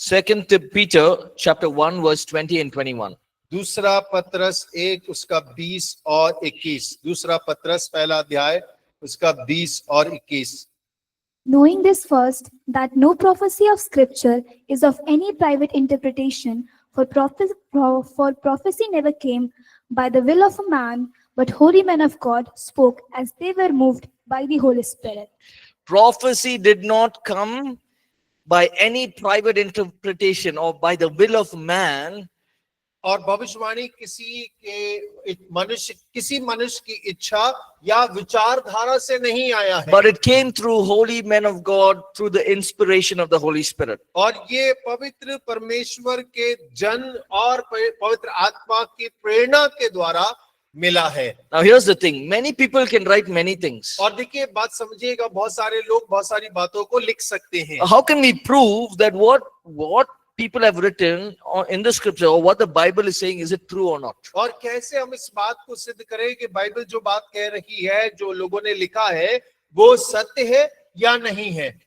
Second Peter chapter 1 verse 20 and 21. दूसरा पत्रस 1 उसका 20 और 21। दूसरा पत्रस पहला अध्याय उसका 20 और 21। Knowing this first, that no prophecy of Scripture is of any private interpretation, for prophecy never came by the will of a man, but holy men of God spoke as they were moved by the Holy Spirit. Prophecy did not come by any private interpretation or by the will of man, और भविष्यवाणी किसी मनुष्य की इच्छा या विचारधारा से नहीं आया है, but it came through holy men of God through the inspiration of the Holy Spirit. और ये पवित्र परमेश्वर के जन और पवित्र आत्मा की प्रेरणा के द्वारा मिला है। Now here's the thing, many people can write many things. और देखिए बात समझिएगा, बहुत सारे लोग बहुत सारी बातों को लिख सकते हैं। How can we prove that what people have written in the scripture or what the Bible is saying, is it true or not? और कैसे हम इस बात को सिद्ध करें कि बाइबल जो बात कह रही है, जो लोगों ने लिखा है, वो सत्य है या नहीं है?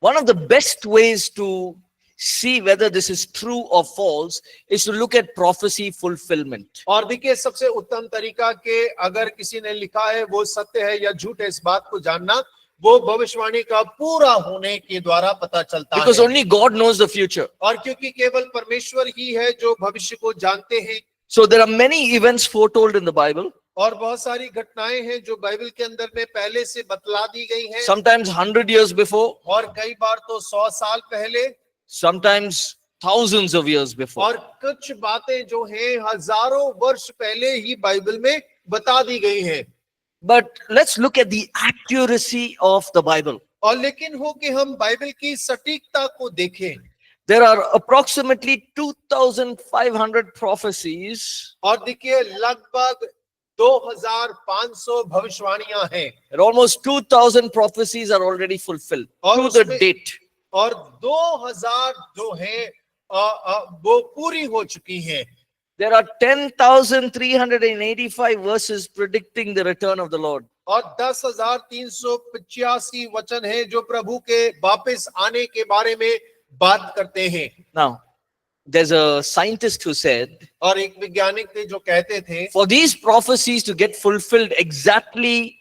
One of the best ways to see whether this is true or false is to look at prophecy fulfillment. और देखिए सबसे उत्तम तरीका के अगर किसी ने लिखा है वो सत्य है या झूठ है, इस बात को जानना वो भविष्यवाणी का पूरा होने के द्वारा पता चलता है। Because only God knows the future. और क्योंकि केवल परमेश्वर ही है जो भविष्य को जानते हैं। So there are many events foretold in the Bible. और बहुत सारी घटनाएं हैं जो बाइबल के अंदर में पहले से बतला दी गई हैं। Sometimes 100 years before. और कई बार तो 100 साल पहले। Sometimes thousands of years before. और कुछ बातें जो हैं हजारों वर्ष पहले ही बाइबल में बता दी गई हैं। But let's look at the accuracy of the Bible. और लेकिन हो कि हम बाइबल की सटीकता को देखें। There are approximately 2,500 prophecies. और देखिए लगभग 2,500 भविष्यवाणियां हैं। And almost 2,000 prophecies are already fulfilled to the date. और 2,000 जो हैं वो पूरी हो चुकी हैं। There are 10,385 verses predicting the return of the Lord. और 10,385 वचन हैं जो प्रभु के वापस आने के बारे में बात करते हैं। Now, there's a scientist who said, और एक वैज्ञानिक थे जो कहते थे, for these prophecies to get fulfilled exactly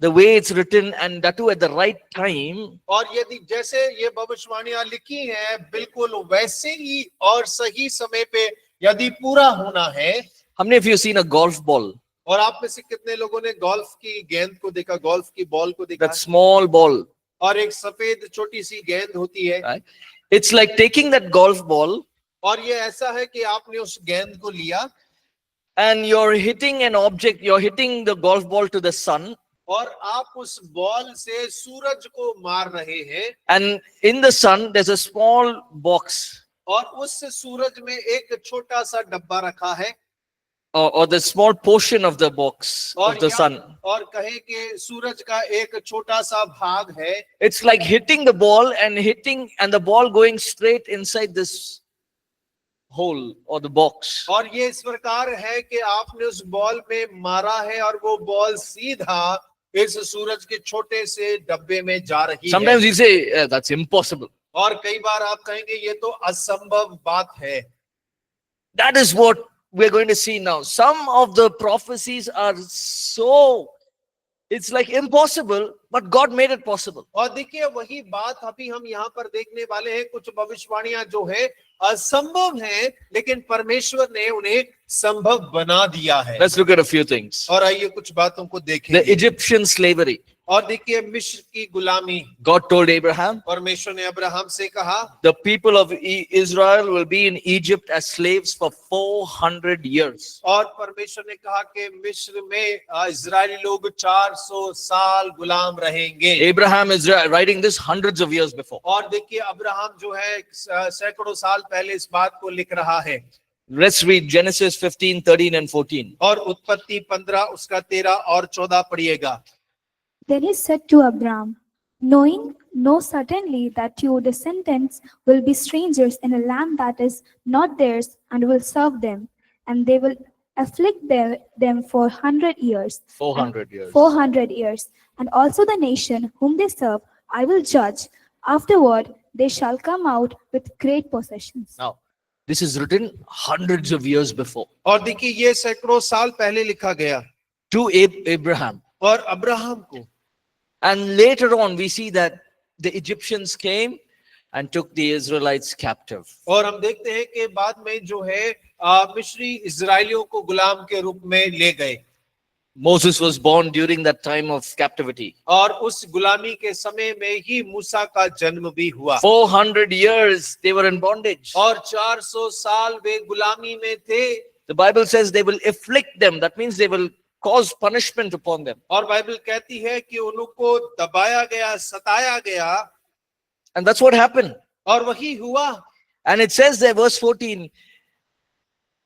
the way it's written and that too at the right time, और यदि जैसे ये भविष्यवाणियां लिखी हैं बिल्कुल वैसे ही और सही समय पे यदि पूरा होना है। how many of you have seen a golf ball? और आप में से कितने लोगों ने गोल्फ की गेंद को देखा, गोल्फ की बॉल को देखा? That small ball. और एक सफेद छोटी सी गेंद होती है। Right? It's like taking that golf ball. और ये ऐसा है कि आपने उस गेंद को लिया and you're hitting an object, you're hitting the golf ball to the sun. और आप उस बॉल से सूरज को मार रहे हैं। And in the sun, there's a small box. और उस सूरज में एक छोटा सा डब्बा रखा है। Or the small portion of the box of the sun. और कहें कि सूरज का एक छोटा सा भाग है। It's like hitting the ball and the ball going straight inside this hole or the box. और ये इस प्रकार है कि आपने उस बॉल में मारा है और वो बॉल सीधा इस सूरज के छोटे से डब्बे में जा रही है। Sometimes you say, that's impossible. और कई बार आप कहेंगे ये तो असंभव बात है। That is what we're going to see now. Some of the prophecies are so, it's like impossible, but God made it possible. और देखिए वही बात अभी हम यहाँ पर देखने वाले हैं। कुछ भविष्यवाणियां जो है असंभव हैं, लेकिन परमेश्वर ने उन्हें संभव बना दिया है। Let's look at a few things. और आइए कुछ बातों को देखें। The Egyptian slavery. और देखिए मिस्र की गुलामी। God told Abraham, परमेश्वर ने अब्राहम से कहा, the people of Israel will be in Egypt as slaves for 400 years. और परमेश्वर ने कहा कि मिस्र में इजरायली लोग 400 साल गुलाम रहेंगे। Abraham is writing this hundreds of years before. और देखिए अब्राहम जो है सैकड़ों साल पहले इस बात को लिख रहा है। Let's read Genesis 15, 13 and 14. और उत्पत्ति 15 उसका 13 और 14 पढ़िएगा। Then he said to Abram, know certainly that your descendants will be strangers in a land that is not theirs, and will serve them, and they will afflict them for 100 years. 400 years. 400 years. And also the nation whom they serve I will judge. Afterward they shall come out with great possessions. Now, this is written hundreds of years before और देखिए ये सैकड़ों साल पहले लिखा गया to Abraham. और Abraham को। And later on, we see that the Egyptians came and took the Israelites captive. और हम देखते हैं कि बाद में जो है मिस्री इजरायलियों को गुलाम के रूप में ले गए। Moses was born during that time of captivity. और उस गुलामी के समय में ही मूसा का जन्म भी हुआ। 400 years they were in bondage. और 400 साल वे गुलामी में थे। The Bible says they will afflict them. That means they will cause punishment upon them. और बाइबल कहती है कि उनको दबाया गया, सताया गया। And that's what happened. और वही हुआ। And it says there, verse 14,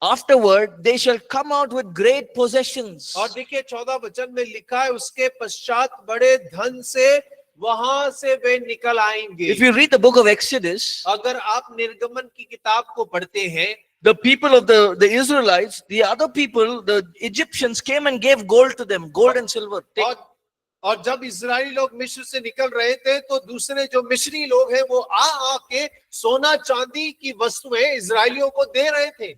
afterward they shall come out with great possessions. और देखिए 14 वचन में लिखा है उसके पश्चात बड़े धन से वहां से वे निकल आएंगे। If you read the book of Exodus, अगर आप निर्गमन की किताब को पढ़ते हैं, the people of the Israelites, the other people, the Egyptians came and gave gold to them, gold and silver. और जब इजरायली लोग मिस्र से निकल रहे थे तो दूसरे जो मिस्री लोग हैं वो आके सोना चांदी की वस्तुएं इजरायलियों को दे रहे थे।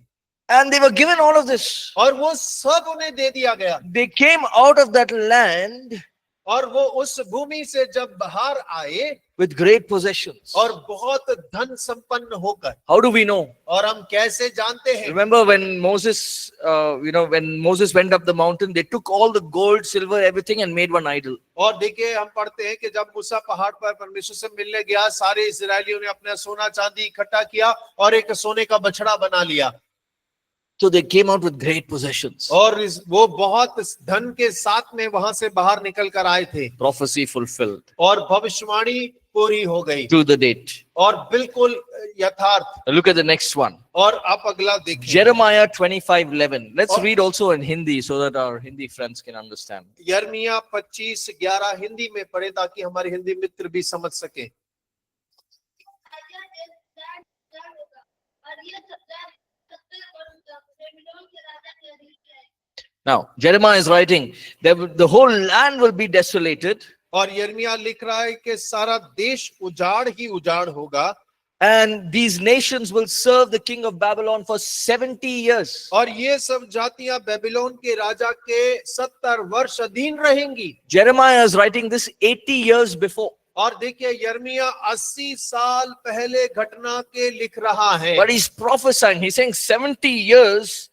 And they were given all of this. और वो सब उन्हें दे दिया गया। They came out of that land और वो उस भूमि से जब बाहर आए with great possessions. और बहुत धन संपन्न होकर। How do we know? और हम कैसे जानते हैं? Remember when Moses, when Moses went up the mountain, they took all the gold, silver, everything and made one idol. और देखिए हम पढ़ते हैं कि जब मूसा पहाड़ पर परमेश्वर से मिलने गया, सारे इजरायलियों ने अपना सोना चांदी इकट्ठा किया और एक सोने का बछड़ा बना लिया। So they came out with great possessions. और वो बहुत धन के साथ में वहां से बाहर निकल कर आए थे। Prophecy fulfilled और भविष्यवाणी पूरी हो गई to the date. और बिल्कुल यथार्थ। Look at the next one. और आप अगला देखें। Jeremiah 25:11. Let's read also in Hindi so that our Hindi friends can understand. यिर्मयाह 25:11 हिंदी में पढ़े ताकि हमारे हिंदी मित्र भी समझ सके। Now, Jeremiah is writing, the whole land will be desolated. और यिर्मयाह लिख रहा है कि सारा देश उजाड़ ही उजाड़ होगा। And these nations will serve the king of Babylon for 70 years. और ये सब जातियां बेबीलोन के राजा के 70 वर्ष अधीन रहेंगी। Jeremiah is writing this 80 years before. और देखिए यिर्मयाह 80 साल पहले घटना के लिख रहा है। But he's prophesying, he's saying 70 years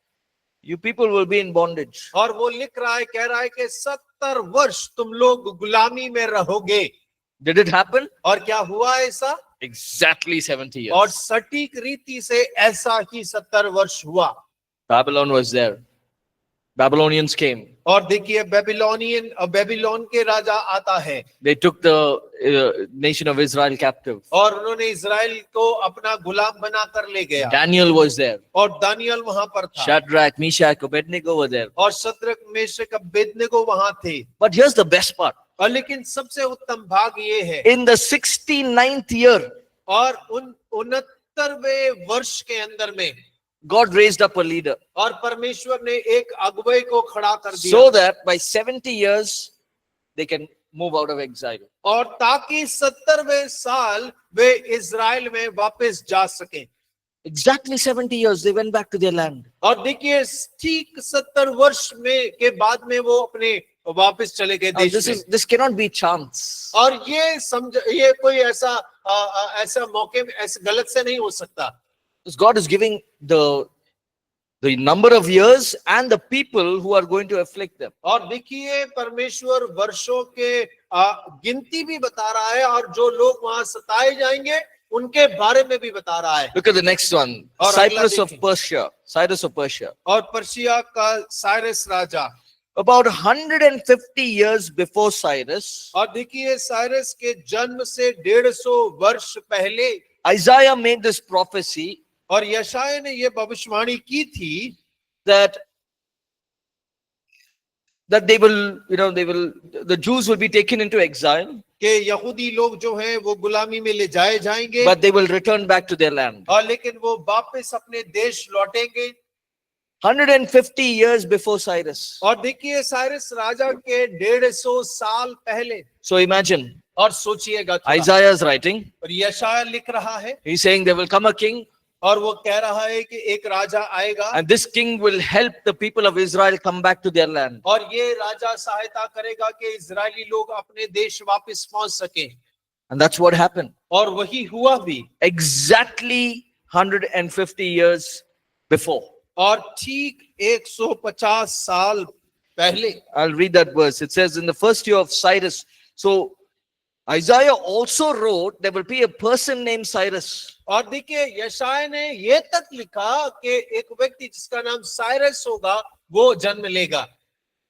you people will be in bondage. और वो लिख रहा है, कह रहा है कि 70 वर्ष तुम लोग गुलामी में रहोगे। Did it happen? और क्या हुआ ऐसा? Exactly 70 years. और सटीक रीति से ऐसा ही 70 वर्ष हुआ। Babylon was there. Babylonians came. और देखिए बेबीलोन के राजा आता है। They took the nation of Israel captive. और उन्होंने इजराइल को अपना गुलाम बनाकर ले गया। Daniel was there. और दानियल वहां पर था। Shadrach, Meshach, Abednego were there. और शद्रक, मेशक, अबेदनेगो वहां थे। But here's the best part. और लेकिन सबसे उत्तम भाग ये है, In the 69th year, और 69वें वर्ष के अंदर में God raised up a leader और परमेश्वर ने एक अगुवाई को खड़ा कर दिया, so that by 70 years they can move out of exile. और ताकि 70वें साल वे इजराइल में वापस जा सकें। Exactly 70 years they went back to their land. और देखिए ठीक 70 वर्ष में के बाद में वो अपने वापस चले गए Now, देश में। this cannot be chance. और ये कोई ऐसा मौके में ऐसे गलत से नहीं हो सकता। Because God is giving the number of years and the people who are going to afflict them. और देखिए परमेश्वर वर्षों के गिनती भी बता रहा है और जो लोग वहां सताए जाएंगे उनके बारे में भी बता रहा है। Look at the next one. और Cyrus अगला of Persia. Cyrus of Persia. और पर्शिया का Cyrus Raja. About 150 years before Cyrus, और देखिए साइरस के जन्म से 150 वर्ष पहले Isaiah made this prophecy और यशायाह ने ये भविष्यवाणी की थी that the Jews will be taken into exile, कि यहूदी लोग जो हैं वो गुलामी में ले जाए जाएंगे, but they will return back to their land. और लेकिन वो वापस अपने देश लौटेंगे। 150 years before Cyrus. और देखिए साइरस राजा के 150 साल पहले। So imagine, और सोचिएगा थोड़ा। Isaiah is writing. और यशायाह लिख रहा है He's saying there will come a king, और वो कह रहा है कि एक राजा आएगा and this king will help the people of Israel come back to their land. और ये राजा सहायता करेगा कि इजरायली लोग अपने देश वापस पहुंच सके। And that's what happened. और वही हुआ भी। Exactly 150 years before. और ठीक 150 साल पहले। I'll read that verse. It says, in the first year of Cyrus. So Isaiah also wrote there will be a person named Cyrus. और देखिए यशायाह ने ये तक लिखा कि एक व्यक्ति जिसका नाम साइरस होगा वो जन्म लेगा।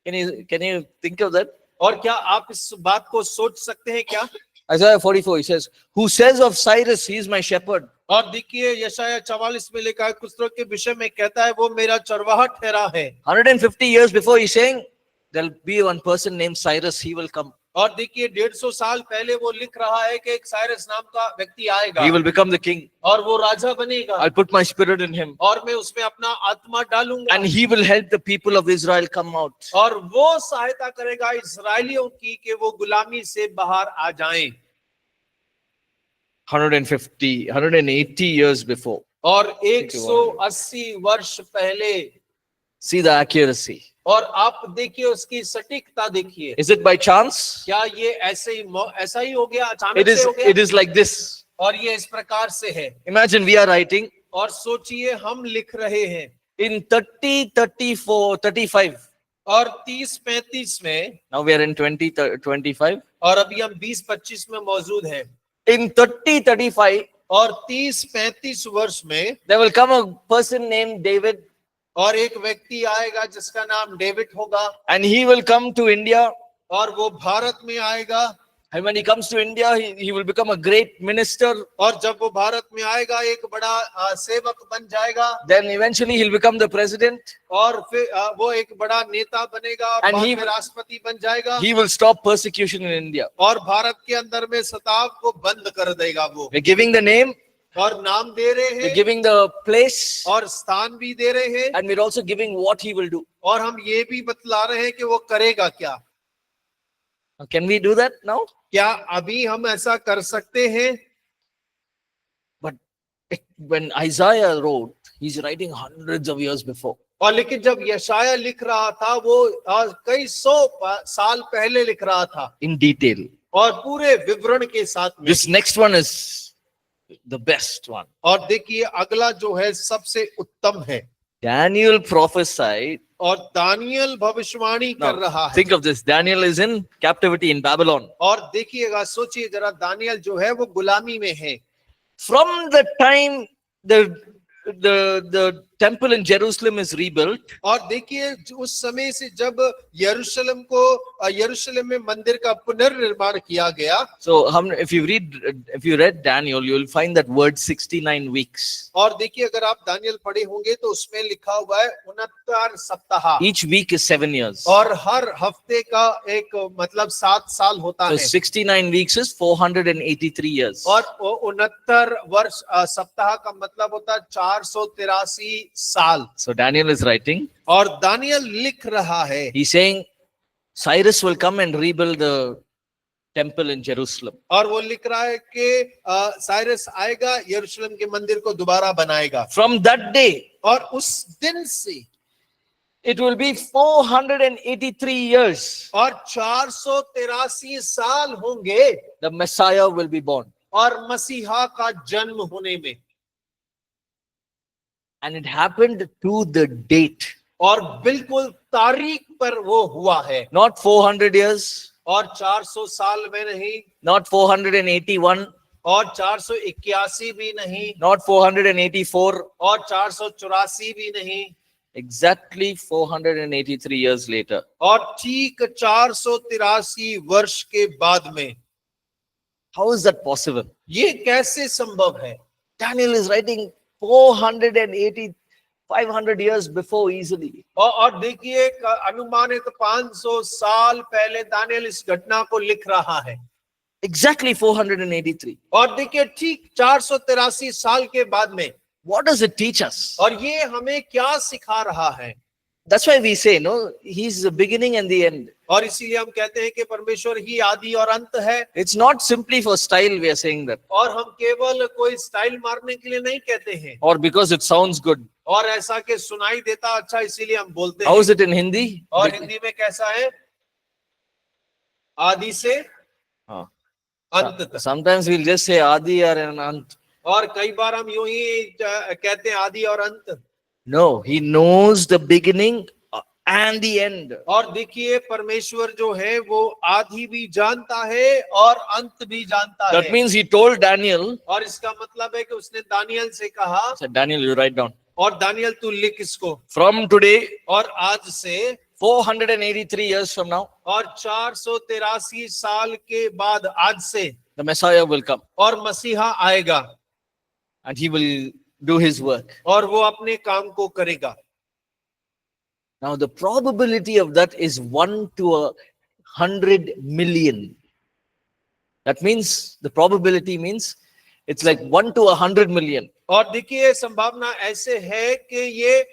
Can you think of that? और क्या आप इस बात को सोच सकते हैं क्या? Isaiah 44, he says, who says of Cyrus, he is my shepherd. और देखिए यशायाह 44 में लिखा है कुछ लोग के विषय में कहता है वो मेरा चरवाहा ठहरा है। 150 years before, he's saying there'll be one person named Cyrus, he will come. और देखिए 150 साल पहले वो लिख रहा है कि एक साइरस नाम का व्यक्ति आएगा He will become the king. और वो राजा बनेगा I'll put my spirit in him. और मैं उसमें अपना आत्मा डालूंगा And he will help the people of Israel come out. और वो सहायता करेगा इस्राएलियों की कि वो गुलामी से बाहर आ जाएं। 180 years before. और 180 वर्ष पहले। See the accuracy. और आप देखिए उसकी सटीकता देखिए। Is it by chance? क्या ये ऐसा ही हो गया, अचानक से हो गया? It is like this. और ये इस प्रकार से है। Imagine we are writing और सोचिए हम लिख रहे हैं in 30, 34, 35. और 30-35 में। Now we are in 2025. और अभी हम 20-25 में मौजूद हैं। In 30, 35, और 30-35 वर्ष में there will come a person named David, और एक व्यक्ति आएगा जिसका नाम डेविड होगा and he will come to India. और वो भारत में आएगा। And when he comes to India, he will become a great minister. और जब वो भारत में आएगा एक बड़ा सेवक बन जाएगा। Then eventually he'll become the president. और फिर वो एक बड़ा नेता बनेगा और And बाद he में राष्ट्रपति बन जाएगा। He will stop persecution in India. और भारत के अंदर में सताव को बंद कर देगा वो। We're giving the name, और नाम दे रहे we're हैं giving the place, और स्थान भी दे रहे हैं and we're also giving what he will do. और हम ये भी बतला रहे हैं कि वो करेगा क्या। Can we do that now? क्या अभी हम ऐसा कर सकते हैं? But when Isaiah wrote, he's writing hundreds of years before. और लेकिन जब यशायाह लिख रहा था वो कई सौ साल पहले लिख रहा था In detail. और पूरे विवरण के साथ में। This next one is the best one. और देखिए अगला जो है सबसे उत्तम है। Daniel prophesied. और दानियल भविष्यवाणी कर रहा है। Think of this. Daniel is in captivity in Babylon. और देखिएगा सोचिए जरा दानियल जो है वो गुलामी में है। From the time the temple in Jerusalem is rebuilt, और देखिए उस समय से जब यरूशलेम में मंदिर का पुनर्निर्माण किया गया। so if you read Daniel, you will find that word 69 weeks. और देखिए अगर आप दानियल पढ़े होंगे तो उसमें लिखा हुआ है 69 सप्ताह। Each week is 7 years. और हर हफ्ते का एक मतलब 7 साल होता So है। 69 weeks is 483 years. और 69 वर्ष सप्ताह का मतलब होता है 483 साल। So Daniel is writing. और दानियल लिख रहा है। He's saying Cyrus will come and rebuild the temple in Jerusalem. और वो लिख रहा है कि साइरस आएगा यरूशलेम के मंदिर को दोबारा बनाएगा। From that day, और उस दिन से it will be 483 years. और 483 साल होंगे The Messiah will be born. और मसीहा का जन्म होने में। And it happened to the date. और बिल्कुल तारीख पर वो हुआ है। Not 400 years. और 400 साल में नहीं। Not 481. और 481 भी नहीं। Not 484. और 484 भी नहीं। Exactly 483 years later. और ठीक 483 वर्ष के बाद में। How is that possible? ये कैसे संभव है? Daniel is writing 480, 500 years before easily. और देखिए अनुमानित 500 साल पहले दानियल इस घटना को लिख रहा है। Exactly 483. और देखिए ठीक 483 साल के बाद में What does it teach us? और ये हमें क्या सिखा रहा है? That's why we say, no, he's the beginning and the end. और इसीलिए हम कहते हैं कि परमेश्वर ही आदि और अंत है। It's not simply for style we are saying that, और हम केवल कोई स्टाइल मारने के लिए नहीं कहते हैं, or because it sounds good. और ऐसा कि सुनाई देता अच्छा इसीलिए हम बोलते How हैं। is it in Hindi? और हिंदी में कैसा है? आदि से हाँ. अंत तक। Sometimes we'll just say Adi or an Ant. और कई बार हम यूं ही कहते हैं आदि और अंत। No, he knows the beginning and the end. और देखिए परमेश्वर जो है वो आदि भी जानता है और अंत भी जानता That है। means he told Daniel, और इसका मतलब है कि उसने दानियल से कहा, said, Daniel, you write down. और दानियल तू लिख इसको, From today, और आज से 483 years from now, और 483 साल के बाद आज से the Messiah will come और मसीहा आएगा and he will do his work. और वो अपने काम को करेगा। Now, the probability of that is 1 to 100 million. That means, the probability means it's like 1 to 100 million. और देखिए संभावना ऐसे है कि ये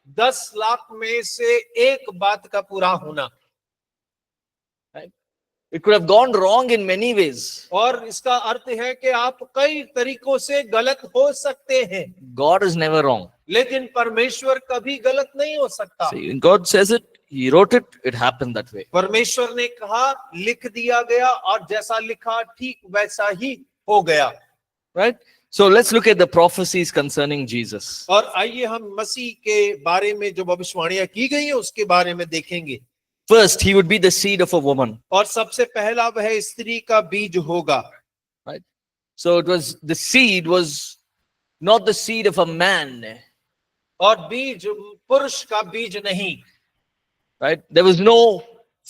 10 लाख में से एक बात का पूरा होना। It could have gone wrong in many ways. और इसका अर्थ है कि आप कई तरीकों से गलत हो सकते हैं, God is never wrong. लेकिन परमेश्वर कभी गलत नहीं हो सकता। See, when God says it, he wrote it, it happened that way. परमेश्वर ने कहा, लिख दिया गया, और जैसा लिखा ठीक वैसा ही हो गया। Right? So let's look at the prophecies concerning Jesus. और आइए हम मसीह के बारे में जो भविष्यवाणियां की गई है उसके बारे में देखेंगे। First, he would be the seed of a woman. और सबसे पहला वह स्त्री का बीज होगा। Right? So it was, the seed was not the seed of a man. और बीज पुरुष का बीज नहीं। Right? There was no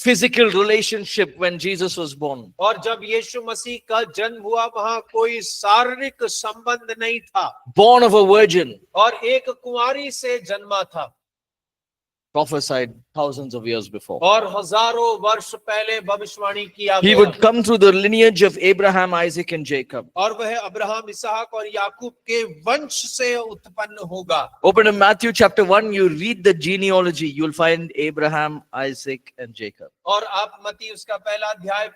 physical relationship when Jesus was born. और जब यीशु मसीह का जन्म हुआ वहां कोई शारीरिक संबंध नहीं था। Born of a virgin, और एक कुंवारी से जन्मा था। prophesied thousands of years before. और हजारों वर्ष पहले भविष्यवाणी किया He गया। would come through the lineage of Abraham, Isaac, and Jacob. और वह अब्राहम, इसहाक और याकूब के वंश से उत्पन्न होगा। Open to Matthew chapter 1, you read the genealogy, you'll find Abraham, Isaac, and Jacob. और आप मत्ती उसका पहला अध्याय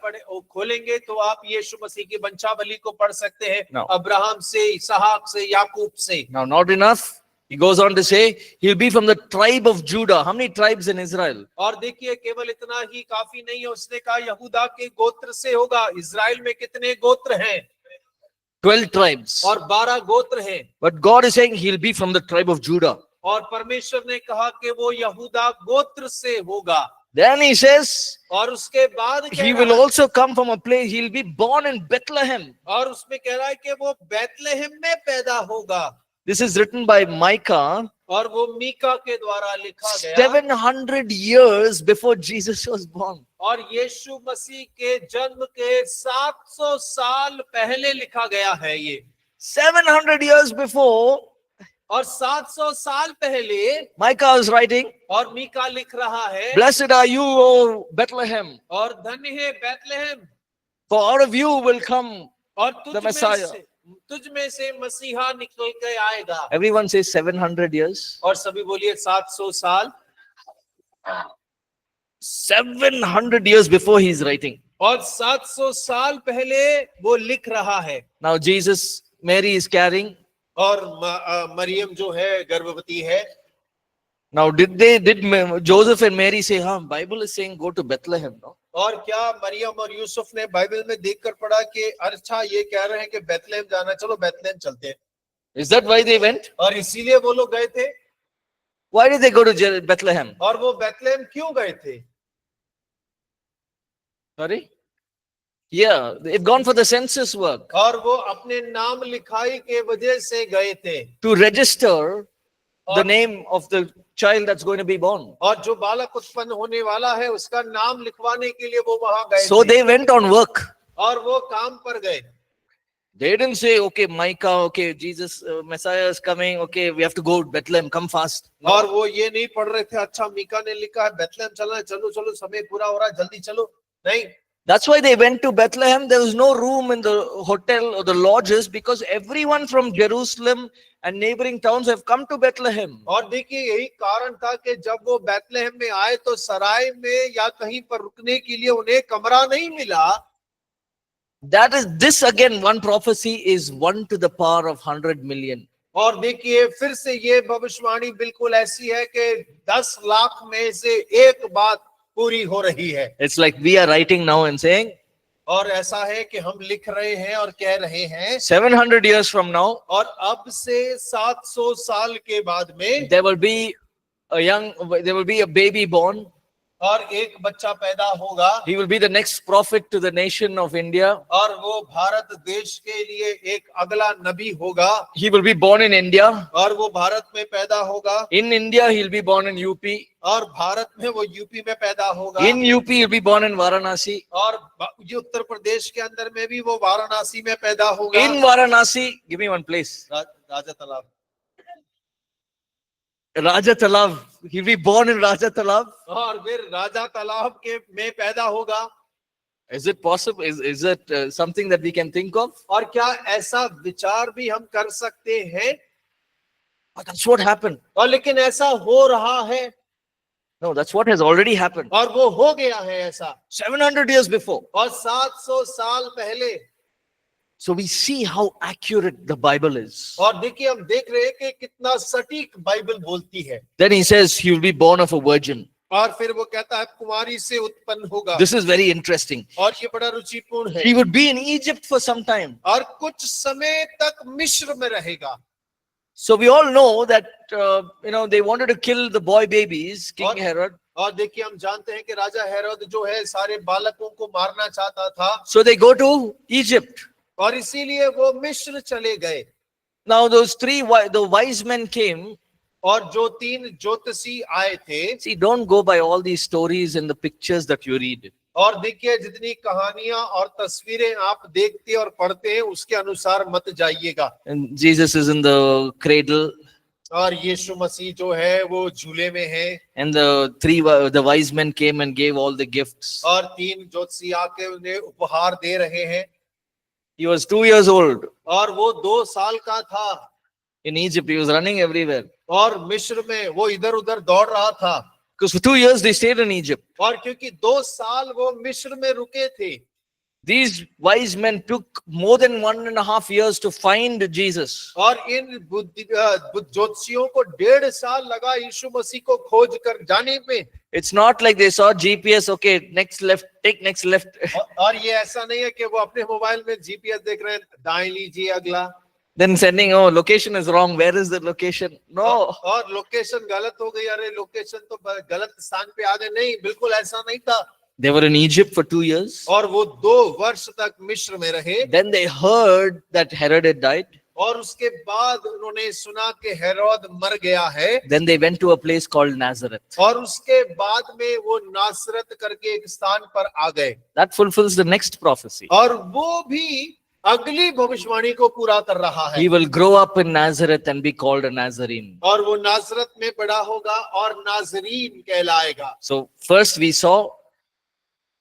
खोलेंगे तो आप यीशु मसीह की वंशावली को पढ़ सकते हैं। No. अब्राहम से, इसहाक से, याकूब से। Now, not enough. He goes on to say, he'll be from the tribe of Judah. How many tribes in Israel? और देखिए केवल इतना ही काफी नहीं है, उसने कहा यहूदा के गोत्र से होगा। इजराइल में कितने गोत्र हैं? 12 tribes. और 12 गोत्र हैं। But God is saying he'll be from the tribe of Judah. और परमेश्वर ने कहा कि वो यहूदा गोत्र से होगा। Then he says, और उसके बाद कह he रहा will है- also come from a place, he'll be born in Bethlehem. और उसमें कह रहा है कि वो बैतलहम में पैदा होगा। This is written by Micah और वो मीका के द्वारा लिखा गया। 700 years before Jesus was born. और यीशु मसीह के जन्म के 700 साल पहले लिखा गया है ये। 700 years before, और 700 साल पहले Micah is writing, और मीका लिख रहा है, blessed are you, O Bethlehem, और धन्य है बैतलहम, for out of you will come. और The Messiah. तुझ में से मसीहा निकल के आएगा। Everyone says 700 years. और सभी बोलिए 700 साल। 700 years before he is writing. और 700 साल पहले वो लिख रहा है। Now Jesus, Mary is carrying. और मरियम जो है गर्भवती है। Now did Joseph and Mary say, Bible is saying go to Bethlehem, no? और क्या मरियम और यूसुफ ने बाइबल में देखकर पढ़ा कि अच्छा ये कह रहे हैं कि बैतलहम जाना, चलो बैतलहम चलते हैं। Is that why they went? और इसीलिए वो लोग गए थे। Why did they go to Bethlehem? और वो बैतलहम क्यों गए थे? Sorry? Yeah, they've gone for the census work. और वो अपने नाम लिखाई के वजह से गए थे। To register the name of the child that's going to be born. और जो बालक उत्पन्न होने वाला है उसका नाम लिखवाने के लिए वो वहां गए So थे। they went on work. और वो काम पर गए। They didn't say, okay, Micah, okay, Jesus, Messiah is coming, okay, we have to go to Bethlehem, come fast. No. और वो ये नहीं पढ़ रहे थे, अच्छा मीका ने लिखा है बैतलहम चलना है, चलो चलो समय पूरा हो रहा है, जल्दी चलो। नहीं, That's why they went to Bethlehem. There was no room in the hotel or the lodges because everyone from Jerusalem and neighboring towns have come to Bethlehem. और देखिए यही कारण था कि जब वो बैतलहम में आए तो सराय में या कहीं पर रुकने के लिए उन्हें कमरा नहीं मिला। That is, this again, one prophecy is 1 to the power of 100 million. और देखिए फिर से ये भविष्यवाणी बिल्कुल ऐसी है कि 10 लाख में से एक बात पूरी हो रही है। It's like we are writing now and saying, और ऐसा है कि हम लिख रहे हैं और कह रहे हैं 700 years from now, और अब से 700 साल के बाद में there will be a baby born. और एक बच्चा पैदा होगा। He will be the next prophet to the nation of India. और वो भारत देश के लिए एक अगला नबी होगा। He will be born in India. और वो भारत में पैदा होगा। In India, he'll be born in UP. और भारत में वो यूपी में पैदा होगा। In UP, he'll be born in Varanasi. और ये उत्तर प्रदेश के अंदर में भी वो वाराणसी में पैदा होगा। In Varanasi, give me one place. राजा तालाब। Raja Talab. He'll be born in Raja Talab. और फिर राजा तालाब के में पैदा होगा। Is it possible? Is it something that we can think of? और क्या ऐसा विचार भी हम कर सकते हैं? But that's what happened. और लेकिन ऐसा हो रहा है। No, that's what has already happened. और वो हो गया है ऐसा। 700 years before. और 700 साल पहले। So we see how accurate the Bible is. और देखिए हम देख रहे हैं कि कितना सटीक बाइबल बोलती है। Then he says he will be born of a virgin. और फिर वो कहता है कुमारी से उत्पन्न होगा। This is very interesting. और ये बड़ा रुचिपूर्ण है। He would be in Egypt for some time. और कुछ समय तक मिस्र में रहेगा। So we all know that they wanted to kill the boy babies, King Herod. और देखिए हम जानते हैं कि राजा हेरोद जो है सारे बालकों को मारना चाहता था। So they go to Egypt. और इसीलिए वो मिस्र चले गए। Now the wise men came. और जो 3 ज्योतिषी आए थे। See, don't go by all these stories and the pictures that you read. और देखिए जितनी कहानियां और तस्वीरें आप देखते और पढ़ते हैं उसके अनुसार मत जाइएगा। And Jesus is in the cradle. और यीशु मसीह जो है वो झूले में है। And the wise men came and gave all the gifts. और 3 ज्योतिषी आके उन्हें उपहार दे रहे हैं। He was 2 years old. और वो 2 साल का था। In Egypt, he was running everywhere. और मिस्र में वो इधर उधर दौड़ रहा था। Because for 2 years they stayed in Egypt. और क्योंकि 2 साल वो मिस्र में रुके थे। These wise men took more than 1.5 years to find Jesus. और इन ज्योतिषियों को 1.5 साल लगा यीशु मसीह को खोज कर जाने में। It's not like they saw GPS, okay, next left, take next left. और ये ऐसा नहीं है कि वो अपने मोबाइल में जीपीएस देख रहे हैं, दाएं लीजिए अगला। Then sending, oh, location is wrong. Where is the location? No. और लोकेशन गलत हो गई, अरे लोकेशन तो गलत स्थान पे आ गए। नहीं, बिल्कुल ऐसा नहीं था। They were in Egypt for 2 years. और वो 2 वर्ष तक मिस्र में रहे। Then they heard that Herod had died. और उसके बाद उन्होंने सुना कि हेरोद मर गया है। Then they went to a place called Nazareth. और उसके बाद में वो नासरत करके एक स्थान पर आ गए। That fulfills the next prophecy. और वो भी अगली भविष्यवाणी को पूरा कर रहा है। He will grow up in Nazareth and be called a Nazarene. और वो नासरत में बड़ा होगा और नाजरीन कहलाएगा। So first we saw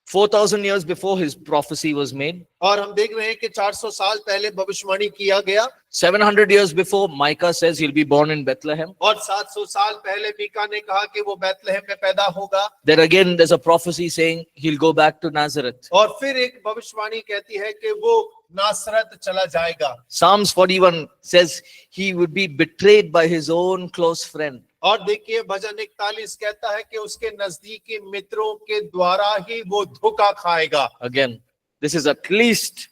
4,000 years before his prophecy was made. और हम देख रहे हैं कि 400 साल पहले भविष्यवाणी किया गया। 700 years before, Micah says he'll be born in Bethlehem. और 700 साल पहले मीका ने कहा कि वो बैतलहम में पैदा होगा। Then again, there's a prophecy saying he'll go back to Nazareth. और फिर एक भविष्यवाणी कहती है कि वो नासरत चला जाएगा। Psalms 41 says he would be betrayed by his own close friend. और देखिए भजन 41 कहता है कि उसके नजदीकी मित्रों के द्वारा ही वो धोखा खाएगा। Again, this is at least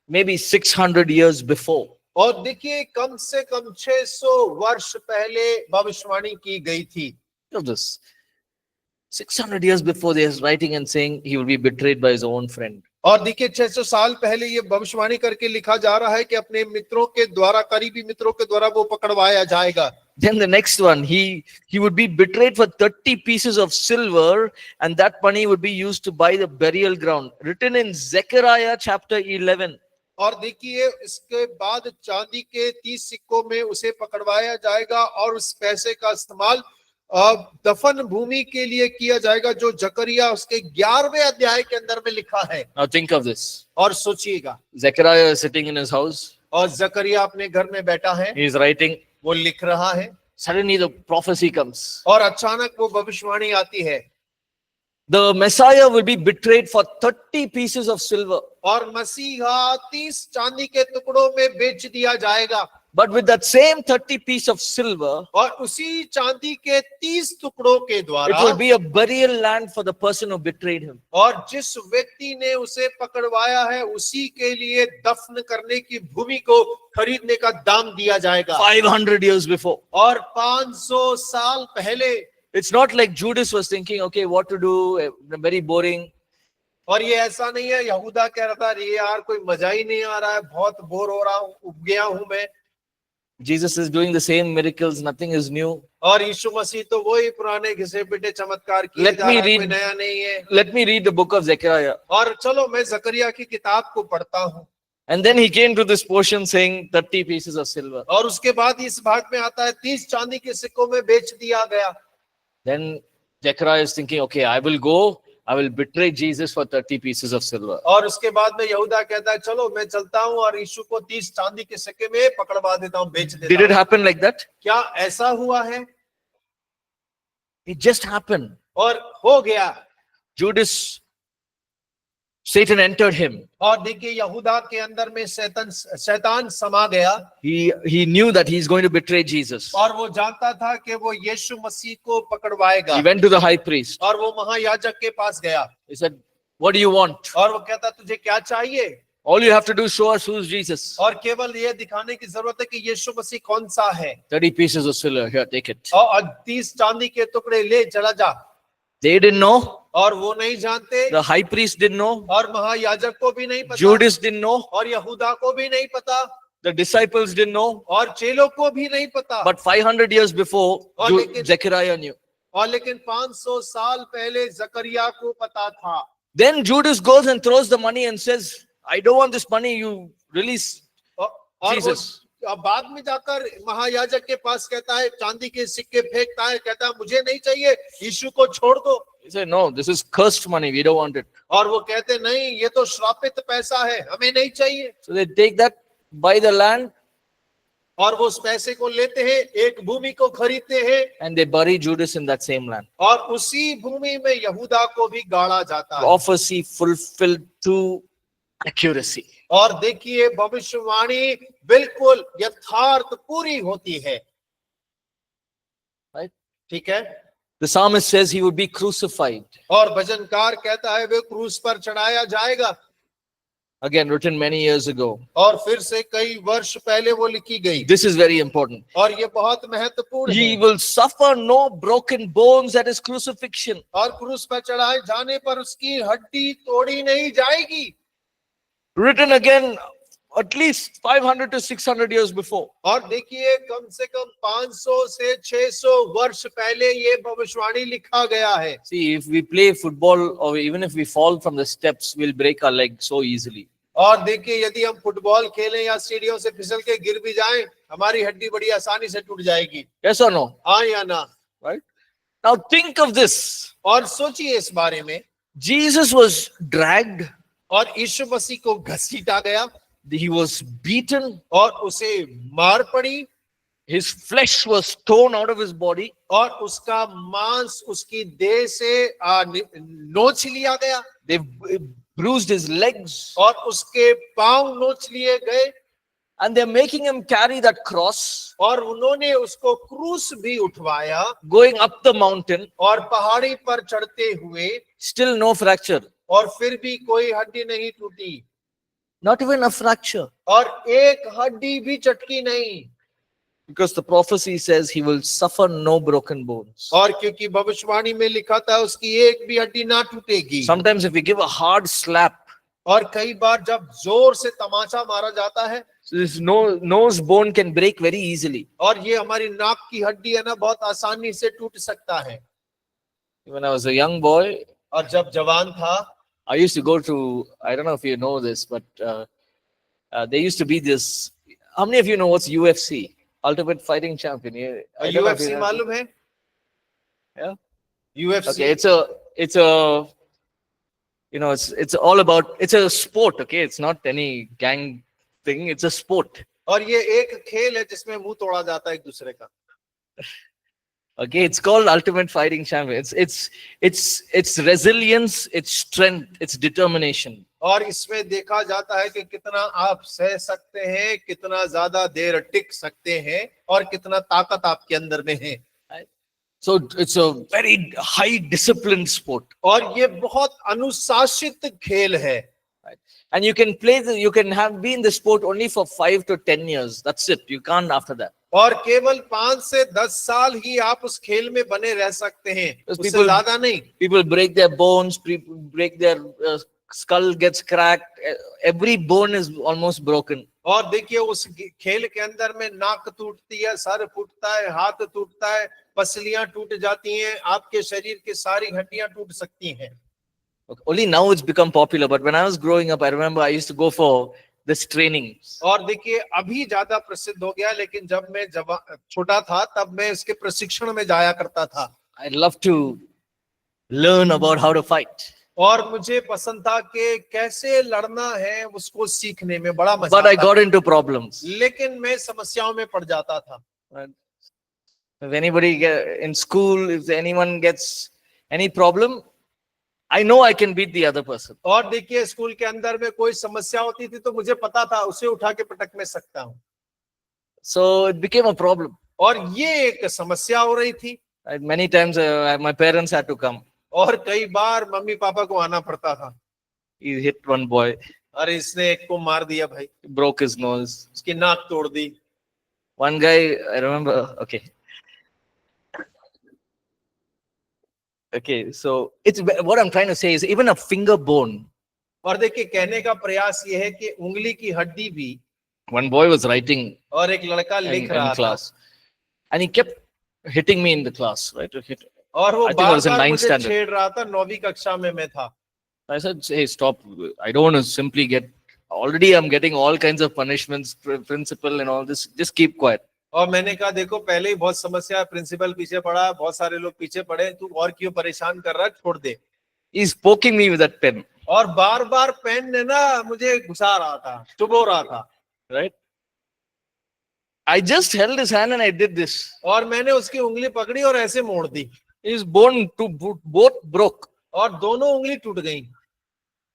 maybe 600 years before. और देखिए कम से कम 600 वर्ष पहले भविष्यवाणी की गई थी। Look at this. 600 years before, they are writing and saying he will be betrayed by his own friend. और देखिए 600 साल पहले ये भविष्यवाणी करके लिखा जा रहा है कि अपने मित्रों के द्वारा, करीबी मित्रों के द्वारा वो पकड़वाया जाएगा। Then the next one, he would be betrayed for 30 pieces of silver, and that money would be used to buy the burial ground. Written in Zechariah chapter 11. और देखिए इसके बाद चांदी के 30 सिक्कों में उसे पकड़वाया जाएगा और उस पैसे का इस्तेमाल दफन भूमि के लिए किया जाएगा, जो जकरिया उसके 11वें अध्याय के अंदर में लिखा है। Now think of this. और सोचिएगा, Zechariah is sitting in his house. और जकरिया अपने घर में बैठा है, He is writing. वो लिख रहा है, Suddenly the prophecy comes. और अचानक वो भविष्यवाणी आती है, The Messiah will be betrayed for 30 pieces of silver. और मसीहा 30 चांदी के टुकड़ों में बेच दिया जाएगा। But with that same 30 piece of silver, और उसी चांदी के 30 टुकड़ों के it द्वारा, will be a burial land for the person who betrayed him. और जिस व्यक्ति ने उसे पकड़वाया है, उसी के लिए दफन करने की भूमि को खरीदने का दाम दिया जाएगा। 500 years before. और 500 साल पहले। It's not like Judas was thinking, okay, what to do, very boring. और ये ऐसा नहीं है यहूदा कह रहा था, ये यार कोई मजा ही नहीं आ रहा है, बहुत बोर हो रहा हूँ, उब गया हूं मैं। Jesus is doing the same miracles, nothing is new. और यीशु मसीह तो वही पुराने घिसे पिटे चमत्कार किए Let जा me रहा है, read- कोई नया नहीं है। Let me read the book of Zechariah. और चलो मैं जकरिया की किताब को पढ़ता हूँ। And then he came to this portion saying 30 pieces of silver. और उसके बाद इस भाग में आता है 30 चांदी के सिक्कों में बेच दिया गया। Then Zechariah is thinking, okay, I will go, I will betray Jesus for 30 pieces of silver. और उसके बाद में यहूदा कहता है, चलो मैं चलता हूँ और यीशु को 30 चांदी के सिक्के में पकड़वा देता हूँ, बेच Did देता it हूँ। happen like that? क्या ऐसा हुआ है? It just happened. और हो गया। Judas, Satan entered him. और देखिए यहूदा के अंदर में शैतान समा गया। He knew that he's going to betray Jesus. और वो जानता था कि वो यीशु मसीह को पकड़वाएगा। He went to the high priest. और वो महायाजक के पास गया। He said, what do you want? और वो कहता, तुझे क्या चाहिए? All you have to do is show us who's Jesus. और केवल ये दिखाने की जरूरत है कि यीशु मसीह कौन सा है। 30 pieces of silver, here, take it. और 30 चांदी के टुकड़े ले, चला जा। They didn't know. और वो नहीं जानते। The high priest didn't know. और महायाजक को भी नहीं पता। Judas didn't know. और यहूदा को भी नहीं पता। The disciples didn't know. और चेलों को भी नहीं पता। But 500 years before, और लेकिन- Zechariah knew. और लेकिन 500 साल पहले जकरिया को पता था। Then Judas goes and throws the money and says, I don't want this money, you release और Jesus. वो बाद में जाकर महायाजक के पास कहता है, चांदी के सिक्के फेंकता है, कहता है मुझे नहीं चाहिए, यीशु को छोड़ दो। He said, no, this is cursed money, we don't want it. और वो कहते नहीं, ये तो श्रापित पैसा है, हमें नहीं चाहिए। So they take that, buy the land, और वो उस पैसे को लेते हैं, एक भूमि को खरीदते हैं, and they bury Judas in that same land. और उसी भूमि में यहूदा को भी गाड़ा जाता है। Prophecy fulfilled to accuracy. और देखिए भविष्यवाणी बिल्कुल यथार्थ पूरी होती है। Right? ठीक है। The psalmist says he would be crucified. और भजनकार कहता है वे क्रूस पर चढ़ाया जाएगा। Again, written many years ago. और फिर से कई वर्ष पहले वो लिखी गई। This is very important. और ये बहुत महत्वपूर्ण He है। will suffer no broken bones at his crucifixion. और क्रूस पर चढ़ाए जाने पर उसकी हड्डी तोड़ी नहीं जाएगी। Written again at least 500 to 600 years before. और देखिए कम से कम 500 से 600 वर्ष पहले ये भविष्यवाणी लिखा गया है। See, if we play football or even if we fall from the steps, we'll break our leg so easily. और देखिए यदि हम फुटबॉल खेलें या सीढ़ियों से फिसल के गिर भी जाएं, हमारी हड्डी बड़ी आसानी से टूट जाएगी। Yes or no? हाँ या ना? Right? Now think of this. और सोचिए इस बारे में। Jesus was dragged, और यीशु मसीह को घसीटा गया, he was beaten, और उसे मार पड़ी, his flesh was torn out of his body, और उसका मांस उसकी देह से नोच लिया गया, they bruised his legs, और उसके पांव नोच लिए गए, and they're making him carry that cross और उन्होंने उसको क्रूस भी उठवाया, going up the mountain, और पहाड़ी पर चढ़ते हुए, still no fracture, और फिर भी कोई हड्डी नहीं टूटी, not even a fracture, और एक हड्डी भी चटकी नहीं। because the prophecy says he will suffer no broken bones. और क्योंकि भविष्यवाणी में लिखा था उसकी एक भी हड्डी ना टूटेगी। Sometimes if we give a hard slap, और कई बार जब जोर से तमाचा मारा जाता है, so this nose bone can break very easily. और ये हमारी नाक की हड्डी है ना, बहुत आसानी से टूट सकता है। When I was a young boy, और जब जवान था, I used to go to, I don't know if you know this, but there used to be this, how many of you know what's UFC? Ultimate Fighting Champion. I don't know if UFC you know. मालूम है? Yeah. UFC. Okay, it's a it's all about, it's a sport. Okay, it's not any gang thing. It's a sport. और ये एक खेल है जिसमें मुंह तोड़ा जाता है एक दूसरे का. Okay, it's called Ultimate Fighting Champion. It's resilience, it's strength, it's determination. और इसमें देखा जाता है कि कितना आप सह सकते हैं, कितना ज्यादा देर टिक सकते हैं और कितना ताकत आपके अंदर में है. So it's a very high disciplined sport. और ये बहुत अनुशासित खेल है. And you can you can have been in the sport only for 5 to 10 years. That's it. You can't after that. और केवल 5 से 10 साल ही आप उस खेल में बने रह सकते हैं, उससे ज्यादा नहीं. People break their bones, people break their skull gets cracked. Every bone is almost broken. और देखिए उस खेल के अंदर में नाक टूटती है, सर फूटता है, हाथ टूटता है, पसलियां टूट जाती हैं, आपके शरीर की सारी हड्डियां टूट सकती हैं. Okay. Only now it's become popular, but when I was growing up, I remember I used to go for this training. और देखिए अभी ज्यादा प्रसिद्ध हो गया, लेकिन जब मैं छोटा था तब मैं इसके प्रशिक्षण में जाया करता था. I love to learn about how to fight. और मुझे पसंद था कि कैसे लड़ना है, उसको सीखने में बड़ा मजा But I आता got था. into problems. लेकिन मैं समस्याओं में पड़ जाता था. If anybody in school, if anyone gets any problem, I know I can beat the other person. और देखिए स्कूल के अंदर में कोई समस्या होती थी तो मुझे पता था उसे उठा के पटक में सकता हूँ. So it became a problem. और ये एक समस्या हो रही थी. Many times my parents had to come. और कई बार मम्मी पापा को आना पड़ता था. He hit one boy. अरे इसने एक को मार दिया भाई, Broke his nose. उसकी नाक तोड़ दी. One guy, I remember, okay, so it's what I'm trying to say is even a finger bone. और देखिए कहने का प्रयास ये है कि उंगली की हड्डी भी. One boy was writing और एक लड़का लिख in रहा था class, and he kept hitting me in the class, right? और वो I think I was in बार-बार 9th मुझे standard. छेड़ रहा था. 9वीं कक्षा में मैं था. I said, hey, stop. I don't want to simply already I'm getting all kinds of punishments, principal and all this. Just keep quiet. और मैंने कहा देखो पहले ही बहुत समस्या है, प्रिंसिपल पीछे पड़ा, बहुत सारे लोग पीछे पड़े, तू और क्यों परेशान कर रहा है, छोड़ दे. He's poking me with that pen. और बार बार पेन ने ना मुझे घुसा रहा था, चुभो रहा था. Right? I just held his hand and I did this. और मैंने उसकी उंगली पकड़ी और ऐसे मोड़ दी. His bone both broke. और दोनों उंगली टूट गई.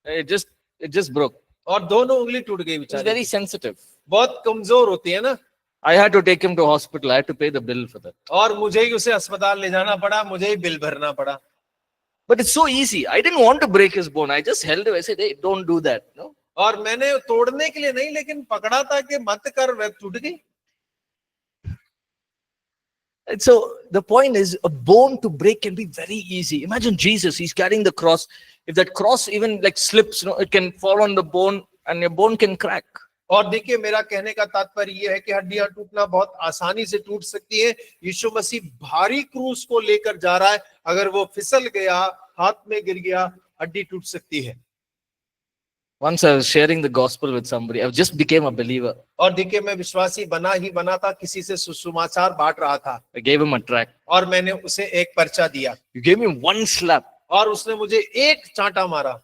It just broke. और दोनों उंगली टूट गई It's बेचारी. very sensitive. बहुत कमजोर होती है ना. I had to take him to hospital. I had to pay the bill for that. और मुझे ही उसे अस्पताल ले जाना पड़ा, मुझे ही बिल भरना पड़ा. But it's so easy. I didn't want to break his bone. I just held him. I said, hey, don't do that. No. और मैंने तोड़ने के लिए नहीं, लेकिन पकड़ा था कि मत कर, वह टूट गई. And so the point is, a bone to break can be very easy. Imagine Jesus, he's carrying the cross. If that cross even like slips, it can fall on the bone and your bone can crack. और देखिए मेरा कहने का तात्पर्य ये है कि हड्डियां टूटना बहुत आसानी से टूट सकती है. यीशु मसीह भारी क्रूस को लेकर जा रहा है, अगर वो फिसल गया, हाथ में गिर गया, हड्डी टूट सकती है. Once I was sharing the gospel with somebody. I just became a believer. और देखिए मैं विश्वासी ही बना था, किसी से सुसमाचार बांट रहा था. I gave him a tract. और मैंने उसे एक पर्चा दिया. You gave me one slap. और उसने मुझे एक चांटा मारा.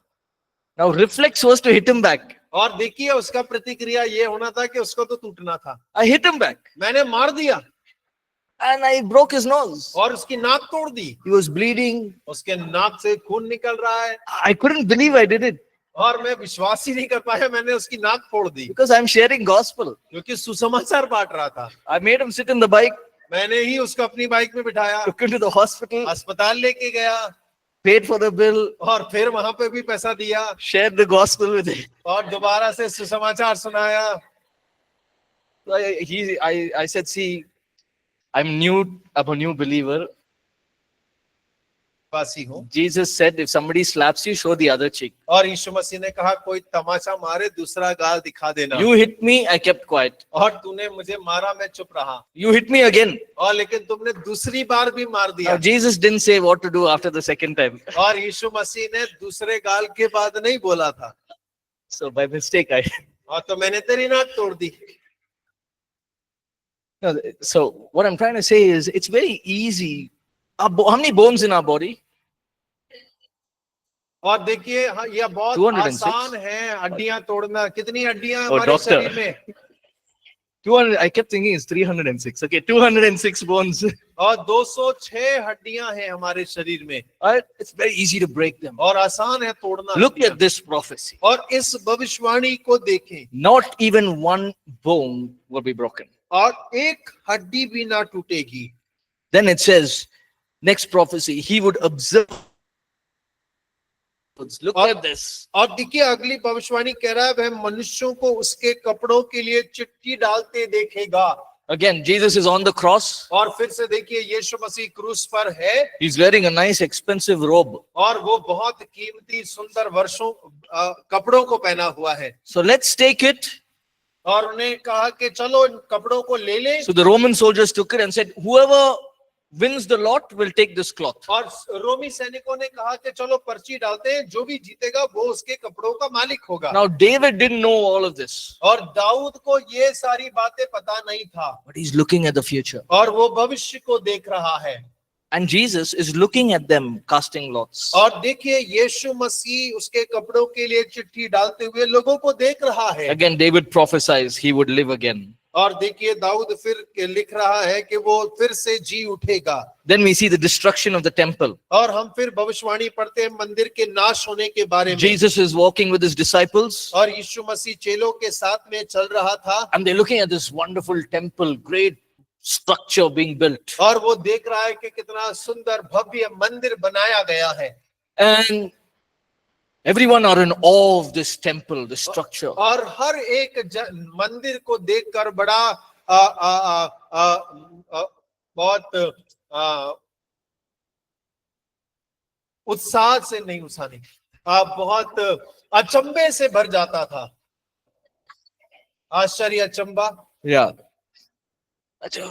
Now reflex was to hit him back. और देखिए उसका प्रतिक्रिया ये होना था कि उसको तो टूटना था. I hit him back. मैंने मार दिया. And I broke his nose. और उसकी नाक तोड़ दी. He was bleeding. उसके नाक से खून निकल रहा है. I couldn't believe I did it. और मैं विश्वास ही नहीं कर पाया, मैंने उसकी नाक फोड़ दी. Because I'm sharing gospel. क्योंकि सुसमाचार बांट रहा था. I made him sit in the bike. मैंने ही उसको अपनी बाइक में बिठाया. Took him to the hospital. अस्पताल लेके गया. Paid for the bill. और फिर वहां पे भी पैसा दिया. Shared the gospel with him. और दोबारा से सुसमाचार सुनाया. I said, see, I'm a new believer. वासी हूँ. Jesus said, if somebody slaps you, show the other cheek. और यीशु मसीह ने कहा कोई तमाचा मारे दूसरा गाल दिखा देना. You hit me, I kept quiet. और तूने मुझे मारा, मैं चुप रहा. You hit me again. और लेकिन तुमने दूसरी बार भी मार दिया. Now, Jesus didn't say what to do after the second time. और यीशु मसीह ने दूसरे गाल के बाद नहीं बोला था. So by mistake, और तो मैंने तेरी नाक तोड़ दी. No, so what I'm trying to say is, it's very easy. How many bones in our body? और देखिए हाँ, यह बहुत 206 आसान है हड्डियां तोड़ना। कितनी हड्डियां Oh, हमारे doctor. शरीर में? 200. I kept thinking it's 306. Okay, 206 bones. और 206 हड्डियां हैं हमारे शरीर में, It's very easy to break them. और आसान है तोड़ना Look हड्डियां। at this prophecy. और इस भविष्यवाणी को देखें, Not even one bone will be broken. और एक हड्डी भी ना टूटेगी। Then it says, next prophecy, he would observe. Look at this. और देखिए अगली भविष्यवाणी कह रहा है वह मनुष्यों को उसके कपड़ों के लिए चिट्ठी डालते देखेगा। Again, Jesus is on the cross. और फिर से देखिए यीशु मसीह क्रूस पर है, He's wearing a nice expensive robe. और वो बहुत कीमती सुंदर वर्षों कपड़ों को पहना हुआ है। So let's take it. और उन्हें कहा कि चलो इन कपड़ों को ले लें। So the Roman soldiers took it and said, whoever wins the lot will take this cloth. और रोमी सैनिकों ने कहा कि चलो पर्ची डालते हैं, जो भी जीतेगा वो उसके कपड़ों का मालिक होगा। Now David didn't know all of this, और दाऊद को ये सारी बातें पता नहीं था, but he's looking at the future. और वो भविष्य को देख रहा है। And Jesus is looking at them casting lots. और देखिए यीशु मसीह उसके कपड़ों के लिए चिट्ठी डालते हुए लोगों को देख रहा है। Again, David prophesies he would live again. और देखिए दाऊद फिर लिख रहा है कि वो फिर से जी उठेगा। Then we see the destruction of the temple. और हम फिर भविष्यवाणी पढ़ते हैं मंदिर के नाश होने के बारे में। Jesus is walking with his disciples, और यीशु मसीह चेलों के साथ में चल रहा था, and they're looking at this wonderful temple, great structure being built. और वो देख रहा है कि कितना सुंदर भव्य मंदिर बनाया गया है। And everyone are in awe of this temple, this structure. और हर एक मंदिर को देखकर बड़ा बहुत उत्साह से नहीं उत्साह बहुत अचंभे से भर जाता था। आश्चर्य अचंबा। Yeah.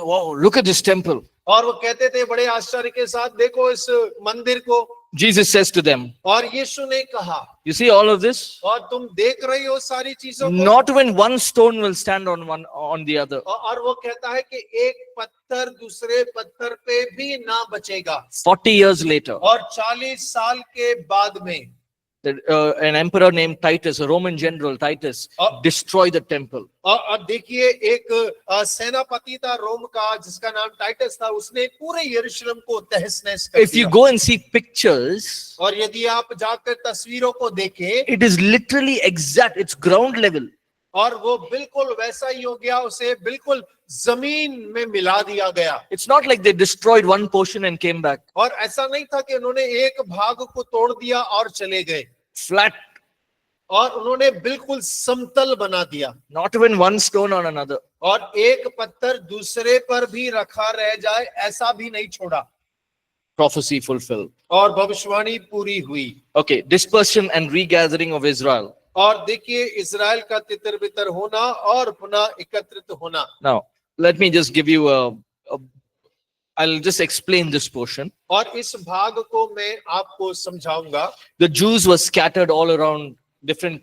Wow, look at this temple. और वो कहते थे बड़े आश्चर्य के साथ, देखो इस मंदिर को। Jesus says to them, और यीशु ने कहा, you see all of this? और तुम देख रही हो सारी चीजों को। Not when one stone will stand on the other. और वो कहता है कि एक पत्थर दूसरे पत्थर पे भी ना बचेगा। 40 years later, और 40 साल के बाद में an emperor named Titus, a Roman general Titus, destroyed the temple. और देखिए एक सेनापति था रोम का जिसका नाम टाइटस था, उसने पूरे यरूशलेम को तहस नहस कर If you दिया। go and see pictures, और यदि आप जाकर तस्वीरों को देखें, it is literally exact, it's ground level. और वो बिल्कुल वैसा ही हो गया, उसे बिल्कुल जमीन में मिला दिया गया। It's not like they destroyed one portion and came back. और ऐसा नहीं था कि उन्होंने एक भाग को तोड़ दिया और चले गए। Flat, और उन्होंने बिल्कुल समतल बना दिया। not even one stone on another. और एक पत्थर दूसरे पर भी रखा रह जाए ऐसा भी नहीं छोड़ा। Prophecy fulfilled. और भविष्यवाणी पूरी हुई। Okay, dispersion and regathering of Israel. और देखिए इजराइल का तितर बितर होना और पुनः एकत्रित होना। Now, let me just give you I'll just explain this portion. और इस भाग को मैं आपको समझाऊंगा। The Jews were scattered all around different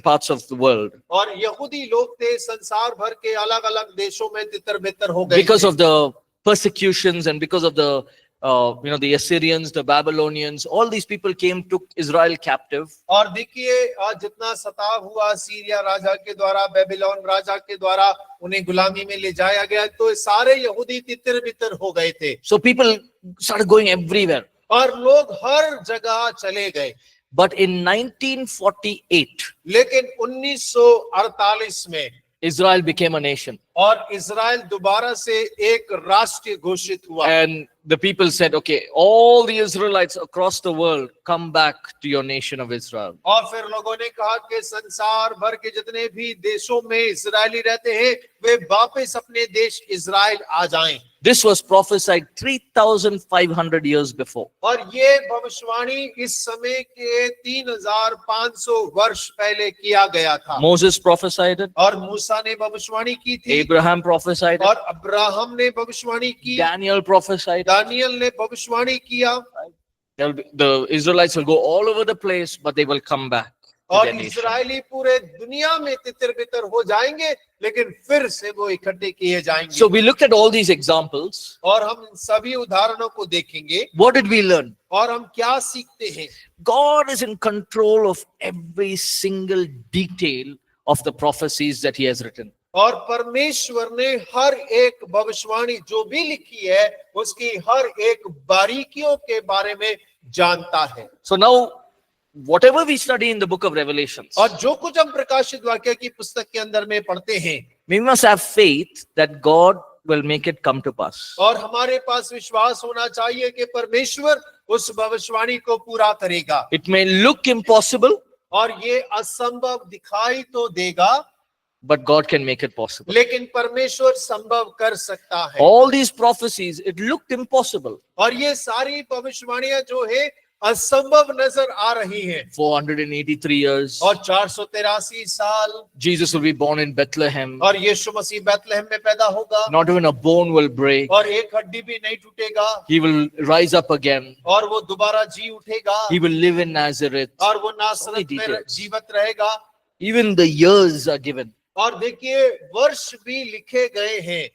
parts of the world. और यहूदी लोग थे संसार भर के अलग अलग देशों में तितर बितर हो गए Because थे। of the persecutions and because of the the Assyrians, the Babylonians, all these people came, took Israel captive. और देखिए जितना सताव हुआ सीरिया राजा के द्वारा, बेबीलोन राजा के द्वारा उन्हें गुलामी में ले जाया गया, तो सारे यहूदी तितर बितर हो गए थे। So people started going everywhere. और लोग हर जगह चले गए। But in 1948, लेकिन 1948 में Israel became a nation. और इजराइल दोबारा से एक राष्ट्र घोषित हुआ। And the people said, okay, all the Israelites across the world, come back to your nation of Israel. और फिर लोगों ने कहा कि संसार भर के जितने भी देशों में इजरायली रहते हैं वे वापस अपने देश इजराइल आ जाएं। This was prophesied 3,500 years before. और ये भविष्यवाणी इस समय के 3,500 वर्ष पहले किया गया था। Moses prophesied it. और मूसा ने भविष्यवाणी की थी। Abraham prophesied it. और अब्राहम ने भविष्यवाणी की। Daniel prophesied it. दानियल ने भविष्यवाणी किया। The Israelites will go all over the place, but they will come back. to और their nation. इजरायली पूरे दुनिया में तितर बितर हो जाएंगे, लेकिन फिर से वो इकट्ठे किए जाएंगे। So we looked at all these examples. और हम इन सभी उदाहरणों को देखेंगे What did we learn? और हम क्या सीखते हैं। God is in control of every single detail of the prophecies that he has written. और परमेश्वर ने हर एक भविष्यवाणी जो भी लिखी है उसकी हर एक बारीकियों के बारे में जानता है। So now, whatever we study in the book of Revelations, और जो कुछ हम प्रकाशित वाक्य की पुस्तक के अंदर में पढ़ते हैं, we must have faith that God will make it come to pass. और हमारे पास विश्वास होना चाहिए कि परमेश्वर उस भविष्यवाणी को पूरा करेगा। It may look impossible, और ये असंभव दिखाई तो देगा, but God can make it possible. लेकिन परमेश्वर संभव कर सकता है। All these prophecies, it looked impossible. और ये सारी भविष्यवाणियां जो है असंभव नजर आ रही हैं। 483 years, और 483 साल, Jesus will be born in Bethlehem. और यीशु मसीह बैतलहम में पैदा होगा, Not even a bone will break. और एक हड्डी भी नहीं टूटेगा, He will rise up again. और वो दोबारा जी उठेगा, He will live in Nazareth. और वो नासरत में details. जीवित रहेगा। Even the years are given. और देखिए वर्ष भी लिखे गए हैं।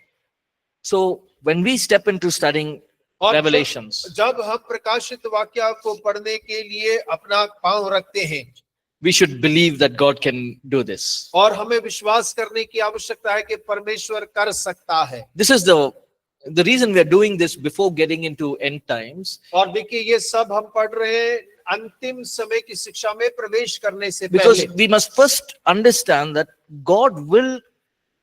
So when we step into studying और Revelations, जब हम प्रकाशित वाक्य को पढ़ने के लिए अपना पांव रखते हैं, we should believe that God can do this. और हमें विश्वास करने की आवश्यकता है कि परमेश्वर कर सकता है। This is the reason we are doing this before getting into end times, और देखिए ये सब हम पढ़ रहे हैं अंतिम समय की शिक्षा में प्रवेश करने से because पहले, we must first understand that God will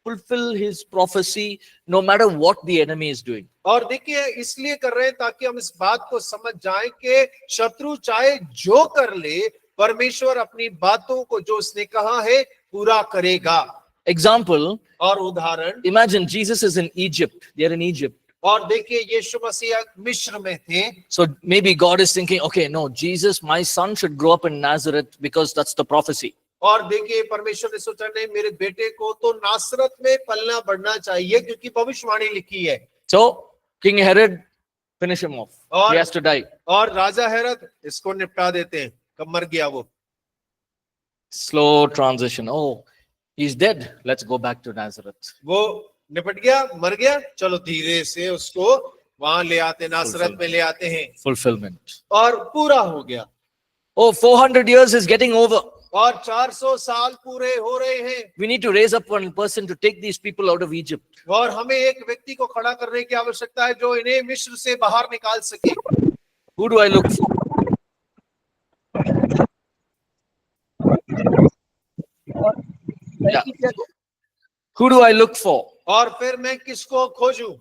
fulfill his prophecy no matter what the enemy is doing. और देखिए इसलिए कर रहे हैं ताकि हम इस बात को समझ जाएं कि शत्रु चाहे जो कर ले, परमेश्वर अपनी बातों को जो उसने कहा है पूरा करेगा। Example, और उदाहरण, imagine Jesus is in Egypt. They are in Egypt. और देखिए यीशु मसीह मिस्र में थे, So maybe God is thinking, okay, no, Jesus, my son should grow up in Nazareth because that's the prophecy. और देखिए परमेश्वर ने सोचा नहीं, मेरे बेटे को तो नासरत में पलना बढ़ना चाहिए क्योंकि भविष्यवाणी लिखी है। So King Herod, finish him off. और He has to die. और राजा हेरोद इसको निपटा देते हैं। कब मर गया वो? Slow transition. Oh, he's dead. Let's go back to Nazareth. वो निपट गया, मर गया, चलो धीरे से उसको वहां ले आते, नासरत में ले आते हैं, Fulfillment. और पूरा हो गया। Oh, 400 years is getting over. और 400 साल पूरे हो रहे हैं, We need to raise up one person to take these people out of Egypt. और हमें एक व्यक्ति को खड़ा करने की आवश्यकता है जो इन्हें मिस्र से बाहर निकाल सके। Who do I look for? Yeah. Who do I look for? और फिर मैं किसको खोजूं?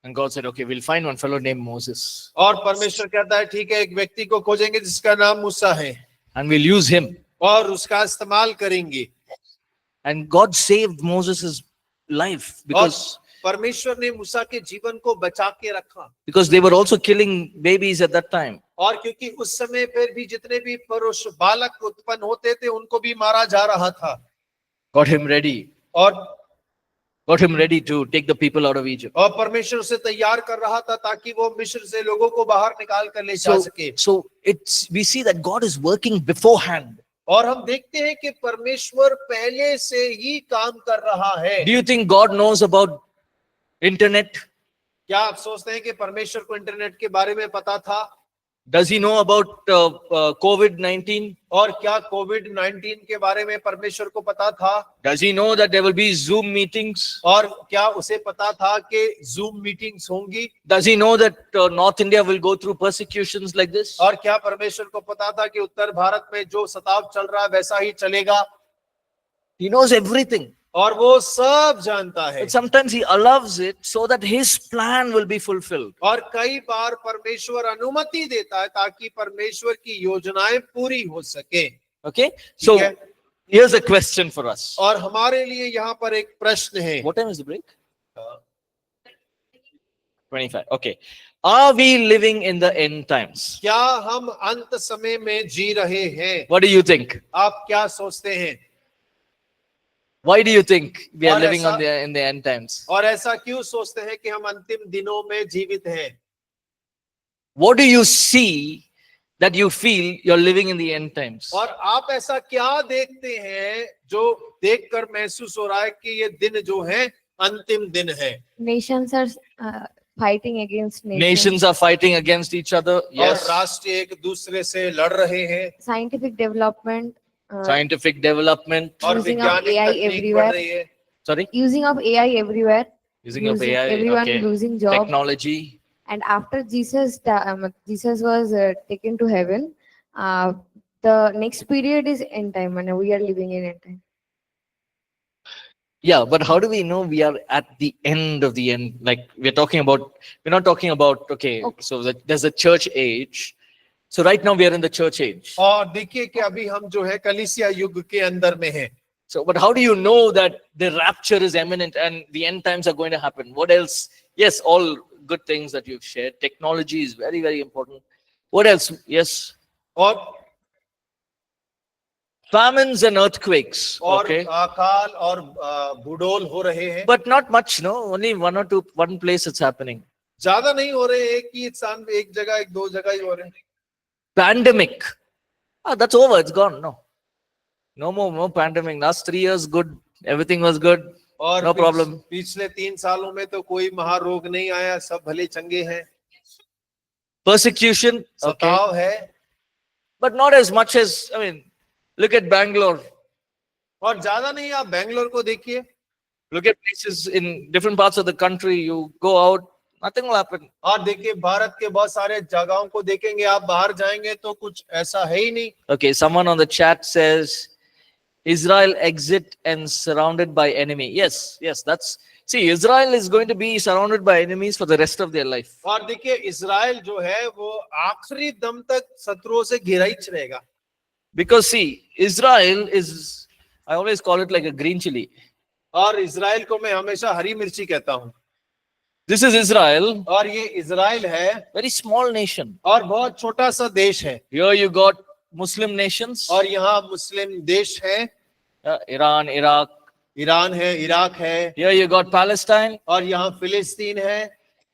And God said, okay, we'll find one fellow named Moses और परमेश्वर कहता है ठीक है, एक व्यक्ति को खोजेंगे जिसका नाम मूसा है, and we'll use him. और उसका इस्तेमाल करेंगे। And God saved Moses' life because परमेश्वर ने मूसा के जीवन को बचा के रखा, they were also killing babies at that time. और क्योंकि उस समय पर भी जितने भी पुरुष बालक उत्पन्न होते थे उनको भी मारा जा रहा था। Got him ready. Got him ready to take the people out of Egypt. और परमेश्वर उसे तैयार कर रहा था ताकि वो मिस्र से लोगों को बाहर निकाल कर ले जा सके। So we see that God is working beforehand. और हम देखते हैं कि परमेश्वर पहले से ही काम कर रहा है। Do you think God knows about internet? क्या आप सोचते हैं कि परमेश्वर को इंटरनेट के बारे में पता था? Does he know about COVID-19? और क्या कोविड-19 के बारे में परमेश्वर को पता था? Does he know that there will be Zoom meetings? और क्या उसे पता था कि जूम मीटिंग्स होंगी? Does he know that North India will go through persecutions like this? और क्या परमेश्वर को पता था कि उत्तर भारत में जो सताव चल रहा है वैसा ही चलेगा? He knows everything. और वो सब जानता है। But sometimes he allows it so that his plan will be fulfilled. और कई बार परमेश्वर अनुमति देता है ताकि परमेश्वर की योजनाएं पूरी हो सके। Okay? So here's a question for us. और हमारे लिए यहाँ पर एक प्रश्न है। What time is the break? 25. Okay. Are we living in the end times? क्या हम अंत समय में जी रहे हैं? What do you think? आप क्या सोचते हैं? Why do you think we are और living ऐसा- in the end times? और ऐसा क्यों सोचते हैं कि हम अंतिम दिनों में जीवित हैं? What do you see that you feel you're living in the end times? और आप ऐसा क्या देखते हैं जो देखकर महसूस हो रहा है कि ये दिन जो है अंतिम दिन है? Nations are fighting against nations. Nations are fighting against each other. और Yes. राष्ट्र एक दूसरे से लड़ रहे हैं Scientific development, Scientific development. और Using of वैज्ञानिक AI तकनीक बढ़ everywhere. रही है। Sorry? using of AI everywhere, Using of AI. everyone Okay. losing job. Technology. And after Jesus was taken to heaven, the next period is end time, and we are living in end time. Yeah, but how do we know we are at the end of the end? Like we're not talking about, okay, so there's a church age. So right now we are in the church age. और देखिए कि अभी हम जो है कलीसिया युग के अंदर में हैं। So, but how do you know that the rapture is imminent and the end times are going to happen? What else? Yes, all good things that you've shared. Technology is very, very important. What else? Yes. और Famines and earthquakes. और Okay. अकाल और भूडोल हो रहे हैं, But not much, no? Only one place it's happening. ज्यादा नहीं हो रहे हैं, एक ही स्थान पे, एक जगह, एक दो जगह ही हो रहे हैं। Pandemic. That's over. It's gone. No more pandemic. Last 3 years, good. Everything was good. और No problem. पिछले 3 सालों में तो कोई महारोग नहीं आया, सब भले चंगे हैं। Persecution. Okay. सताव है, But not as much as, look at Bangalore. और ज्यादा नहीं। आप बेंगलोर को देखिए, Look at places in different parts of the country. You go out, nothing will happen. और देखिए भारत के बहुत सारे जगहों को देखेंगे, आप बाहर जाएंगे तो कुछ ऐसा है ही नहीं। Okay, someone on the chat says, Israel exit and surrounded by enemy. Yes, see, Israel is going to be surrounded by enemies for the rest of their life. और देखिए इजराइल जो है वो आखिरी दम तक शत्रुओं से घिरा ही रहेगा। Because see, Israel is, I always call it like a green chili. और इजराइल को मैं हमेशा हरी मिर्ची कहता हूँ। This is Israel, और ये इजराइल है, very small nation. और बहुत छोटा सा देश है। Here you got Muslim nations, और यहाँ मुस्लिम देश है, Iran, Iraq. ईरान है, इराक है, Here you got Palestine, और यहाँ फिलिस्तीन है,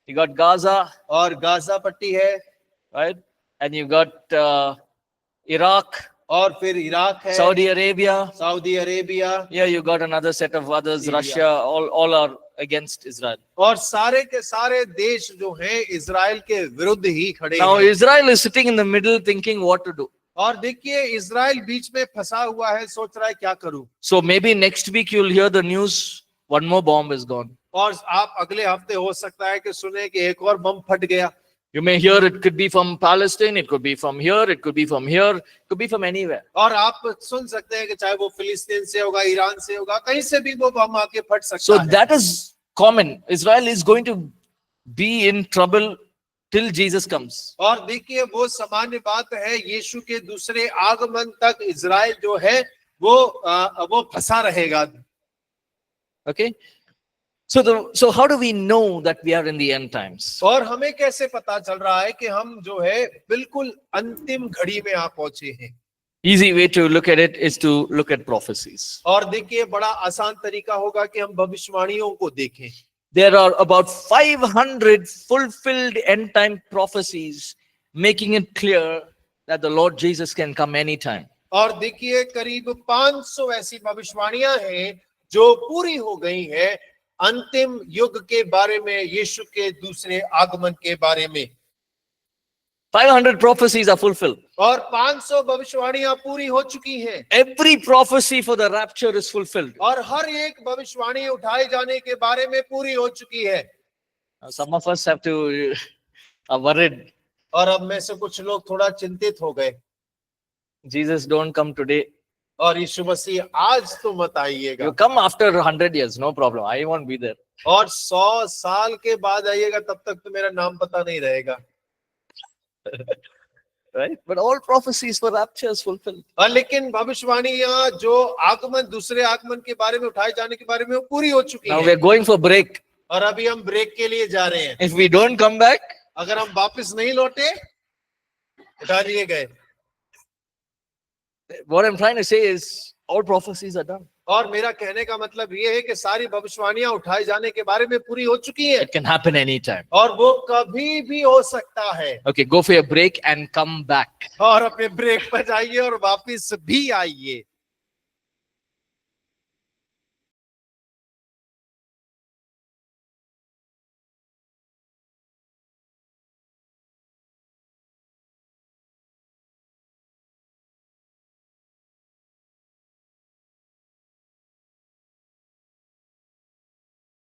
you got Gaza, और गाजा पट्टी है, right? And you got Iraq, और फिर इराक है, Saudi Arabia. Saudi Arabia, Here you got another set of others, Syria. Russia, all are against Israel. और सारे के सारे देश जो हैं इजराइल के विरुद्ध ही खड़े Now हैं। Israel is sitting in the middle thinking what to do. और देखिए इजराइल बीच में फंसा हुआ है, सोच रहा है क्या करूं। So maybe next week you'll hear the news, one more bomb is gone. और आप अगले हफ्ते हो सकता है कि सुने कि एक और बम फट गया। You may hear it could be from Palestine, it could be from here, it could be from here, it could be from anywhere. और आप सुन सकते हैं कि चाहे वो फिलिस्तीन से होगा, ईरान से होगा, कहीं से भी वो बम आके फट सकता So है। that is common. Israel is going to be in trouble till Jesus comes. और देखिए वो सामान्य बात है, यीशु के दूसरे आगमन तक इजराइल जो है वो फंसा रहेगा। Okay? So how do we know that we are in the end times? और हमें कैसे पता चल रहा है कि हम जो है बिल्कुल अंतिम घड़ी में आ पहुंचे हैं? Easy way to look at it is to look at prophecies. और देखिए बड़ा आसान तरीका होगा कि हम भविष्यवाणियों को देखें। There are about 500 fulfilled end time prophecies making it clear that the Lord Jesus can come anytime. और देखिए करीब 500 ऐसी भविष्यवाणियां हैं जो पूरी हो गई हैं अंतिम युग के बारे में, यीशु के दूसरे आगमन के बारे में। 500 prophecies are fulfilled. और 500 भविष्यवाणियां पूरी हो चुकी हैं। Every prophecy for the rapture is fulfilled. और हर एक भविष्यवाणी उठाए जाने के बारे में पूरी हो चुकी है। Now, some of us have to are worried. और अब में से कुछ लोग थोड़ा चिंतित हो गए, Jesus, don't come today. और यीशु मसीह आज तो मत आइएगा, You come after 100 years, no problem. I won't be there. और 100 साल के बाद आइएगा, तब तक तो मेरा नाम पता नहीं रहेगा। Right? But all prophecies for rapture is fulfilled. और लेकिन भविष्यवाणियां जो आगमन, दूसरे आगमन के बारे में, उठाए जाने के बारे में, वो पूरी हो चुकी Now है। we're going for break. और अभी हम ब्रेक के लिए जा रहे हैं। If we don't come back, अगर हम वापस नहीं लौटे, उठा लिए गए। what I'm trying to say is all prophecies are done. और मेरा कहने का मतलब ये है कि सारी भविष्यवाणियां उठाए जाने के बारे में पूरी हो चुकी हैं It can happen anytime. और वो कभी भी हो सकता है। Okay, go for your break and come back. और अपने ब्रेक पर जाइए और वापस भी आइए।